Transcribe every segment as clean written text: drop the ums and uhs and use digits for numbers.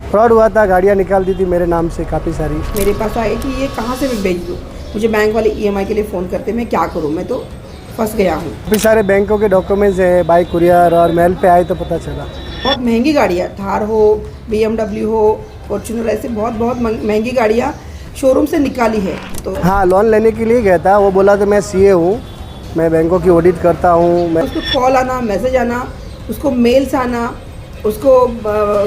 Fraud हुआ था, गाड़ियाँ निकाल दी थी मेरे नाम से काफ़ी सारी। मेरे पास आए कि ये कहाँ से मैं भेज दूँ, मुझे बैंक वाले ईएमआई के लिए फ़ोन करते, मैं क्या करूँ, मैं तो फंस गया हूँ। काफ़ी सारे बैंकों के डॉक्यूमेंट्स है, बाई कुरियर और मेल पे आए तो पता चला। बहुत महंगी गाड़ियाँ, थार हो, BMW हो, फॉर्च्यूनर, ऐसे बहुत बहुत महंगी गाड़ियाँ शोरूम से निकाली है। तो हाँ, लोन लेने के लिए गया था, वो बोला तो मैं सीए हूँ, मैं बैंकों की ऑडिट करता हूँ। मैं उसको कॉल आना, मैसेज आना, उसको मेल्स आना, उसको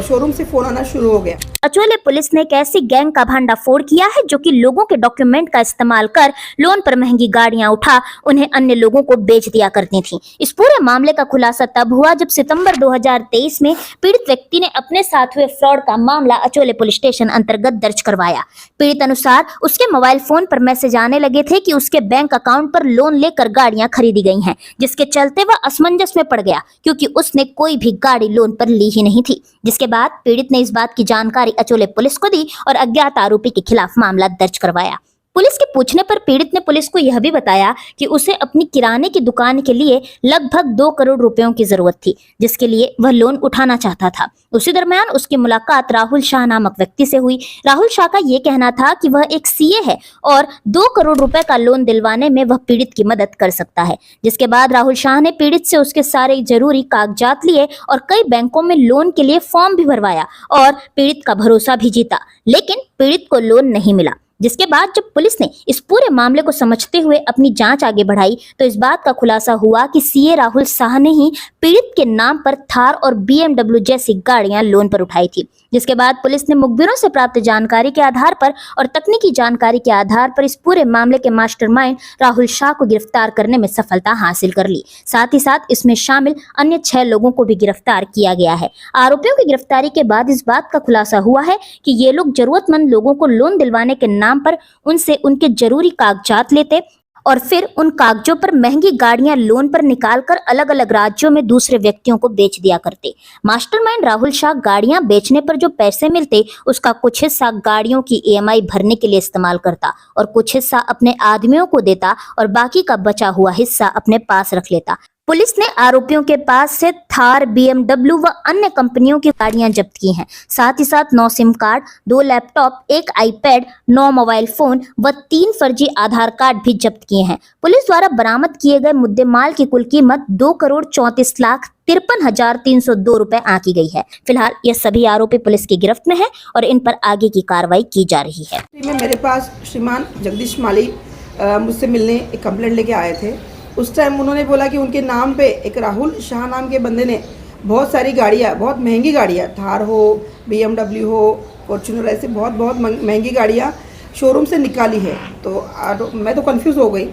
शोरूम से फ़ोन आना शुरू हो गया। अचोले पुलिस ने एक ऐसी गैंग का भंडाफोड़ किया है जो कि लोगों के डॉक्यूमेंट का इस्तेमाल कर लोन पर महंगी गाड़ियां उठा उन्हें अन्य लोगों को बेच दिया करती थी। इस पूरे मामले का खुलासा तब हुआ जब सितंबर 2023 में पीड़ित व्यक्ति ने अपने साथ हुए फ्रॉड का मामला अचोले पुलिस स्टेशन अंतर्गत दर्ज करवाया। पीड़ित अनुसार उसके मोबाइल फोन पर मैसेज आने लगे थे कि उसके बैंक अकाउंट पर लोन लेकर गाड़ियां खरीदी गई हैं, जिसके चलते वह असमंजस में पड़ गया क्योंकि उसने कोई भी गाड़ी लोन पर ली ही नहीं थी। जिसके बाद पीड़ित ने इस बात की जानकारी अचोले पुलिस को दी और अज्ञात आरोपी के खिलाफ मामला दर्ज करवाया। पुलिस के पूछने पर पीड़ित ने पुलिस को यह भी बताया कि उसे अपनी किराने की दुकान के लिए लगभग 2 करोड़ रुपयों की जरूरत थी, जिसके लिए वह लोन उठाना चाहता था। उसी दरमियान उसकी मुलाकात राहुल शाह नामक व्यक्ति से हुई। राहुल शाह का ये कहना था कि वह एक सीए है और 2 करोड़ रुपए का लोन दिलवाने में वह पीड़ित की मदद कर सकता है। जिसके बाद राहुल शाह ने पीड़ित से उसके सारे जरूरी कागजात लिए और कई बैंकों में लोन के लिए फॉर्म भी भरवाया और पीड़ित का भरोसा भी जीता, लेकिन पीड़ित को लोन नहीं मिला। जिसके बाद जब पुलिस ने इस पूरे मामले को समझते हुए अपनी जांच आगे बढ़ाई तो इस बात का खुलासा हुआ कि सीए राहुल शाह ने ही पीड़ित के नाम पर थार और BMW जैसी गाड़ियां लोन पर उठाई थी। जिसके बाद पुलिस ने मुखबिरों से प्राप्त जानकारी के आधार पर और तकनीकी जानकारी के आधार पर इस पूरे मामले के मास्टरमाइंड राहुल शाह को गिरफ्तार करने में सफलता हासिल कर ली। साथ ही साथ इसमें शामिल अन्य 6 लोगों को भी गिरफ्तार किया गया है। आरोपियों की गिरफ्तारी के बाद इस बात का खुलासा हुआ है कि ये लोग जरूरतमंद लोगों को लोन दिलवाने के नाम पर उनसे उनके जरूरी कागजात लेते और फिर उन कागजों पर महंगी गाड़ियां लोन पर निकालकर अलग अलग राज्यों में दूसरे व्यक्तियों को बेच दिया करते। मास्टरमाइंड राहुल शाह गाड़ियां बेचने पर जो पैसे मिलते उसका कुछ हिस्सा गाड़ियों की ईएमआई भरने के लिए इस्तेमाल करता और कुछ हिस्सा अपने आदमियों को देता और बाकी का बचा हुआ हिस्सा अपने पास रख लेता। पुलिस ने आरोपियों के पास से थार, BMW व अन्य कंपनियों की गाड़ियां जब्त की हैं। साथ ही साथ 9 SIM card, 2 laptop, 1 iPad, 9 mobile phone व 3 फर्जी आधार कार्ड भी जब्त किए हैं। पुलिस द्वारा बरामद किए गए मुद्देमाल की कुल कीमत 2,34,53,302 रुपए आंकी गई है। फिलहाल ये सभी आरोपी पुलिस की गिरफ्त में हैं और इन पर आगे की कार्रवाई की जा रही है। मेरे पास श्रीमान जगदीश माली मुझसे मिलने एक कंप्लेंट लेके आए थे। उस टाइम उन्होंने बोला कि उनके नाम पे एक राहुल शाह नाम के बंदे ने बहुत सारी गाड़ियाँ, बहुत महंगी गाड़ियाँ, थार हो, BMW हो, फॉर्च्यूनर, ऐसे बहुत बहुत महंगी गाड़ियाँ शोरूम से निकाली है। तो मैं तो कंफ्यूज हो गई।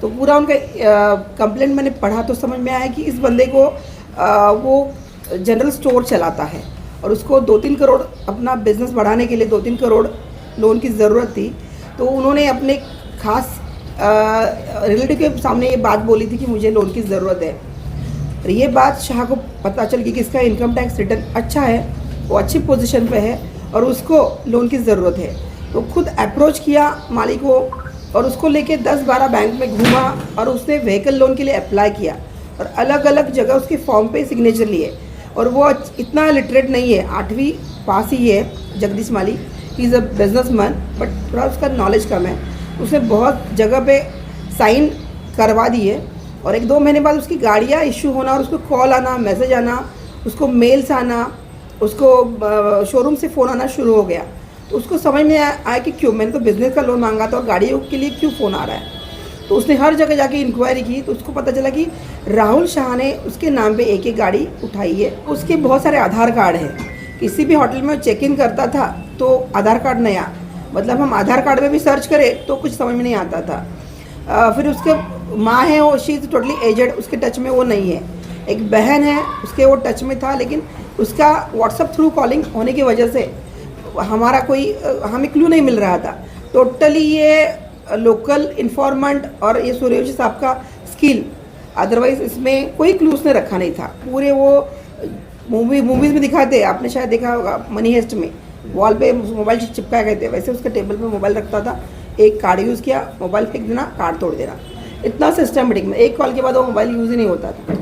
तो पूरा उनका कंप्लेंट मैंने पढ़ा तो समझ में आया कि इस बंदे को वो जनरल स्टोर चलाता है और उसको 2-3 करोड़ अपना बिजनेस बढ़ाने के लिए 2-3 करोड़ लोन की ज़रूरत थी। तो उन्होंने अपने खास रिलेटिव के सामने ये बात बोली थी कि मुझे लोन की ज़रूरत है। और ये बात शाह को पता चल गई कि इसका इनकम टैक्स रिटर्न अच्छा है, वो अच्छी पोजीशन पे है और उसको लोन की ज़रूरत है। तो खुद अप्रोच किया मालिक को और उसको लेके 10-12 बैंक में घूमा और उसने व्हीकल लोन के लिए अप्लाई किया और अलग अलग जगह उसके फॉर्म पे सिग्नेचर लिए। और वो इतना लिटरेट नहीं है, 8वीं पास ही है Jagdish Mali, he is a businessman, but थोड़ा उसका नॉलेज कम है। उसने बहुत जगह पे साइन करवा दी है और 1-2 महीने बाद उसकी गाड़ियाँ इशू होना और उसको कॉल आना, मैसेज आना, उसको मेल्स आना, उसको शोरूम से फ़ोन आना शुरू हो गया। तो उसको समझ में आया कि क्यों, मैंने तो बिज़नेस का लोन मांगा था और गाड़ियों के लिए क्यों फ़ोन आ रहा है। तो उसने हर जगह जाके इंक्वायरी की तो उसको पता चला कि राहुल शाह ने उसके नाम पे एक गाड़ी उठाई है। उसके बहुत सारे आधार कार्ड हैं। किसी भी होटल में चेक इन करता था तो आधार कार्ड नया, मतलब हम आधार कार्ड में भी सर्च करें तो कुछ समझ में नहीं आता था। फिर उसके माँ है, वो शी इज़ टोटली एजेड, उसके टच में वो नहीं है। एक बहन है, उसके वो टच में था, लेकिन उसका व्हाट्सअप थ्रू कॉलिंग होने की वजह से हमारा कोई हमें क्लू नहीं मिल रहा था। टोटली ये लोकल इन्फॉर्मेंट और ये सूर्यवंशी साहब का स्किल, अदरवाइज इसमें कोई क्लू उसने रखा नहीं था। पूरे वो मूवीज़ में दिखाते, आपने शायद देखा होगा मनी हेस्ट में, वॉल पे मोबाइल चिपकाए गए थे, वैसे उसके टेबल पे मोबाइल रखता था। एक कार्ड यूज़ किया, मोबाइल फेंक देना, कार्ड तोड़ देना, इतना सिस्टमेटिक में। एक कॉल के बाद वो मोबाइल यूज़ ही नहीं होता था।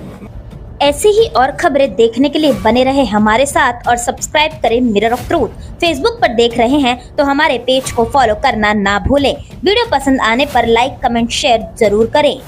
ऐसी ही और खबरें देखने के लिए बने रहे हमारे साथ और सब्सक्राइब करें मिरर ऑफ ट्रूथ। फेसबुक पर देख रहे हैं तो हमारे पेज को फॉलो करना ना भूलें। वीडियो पसंद आने पर लाइक, कमेंट, शेयर जरूर करें।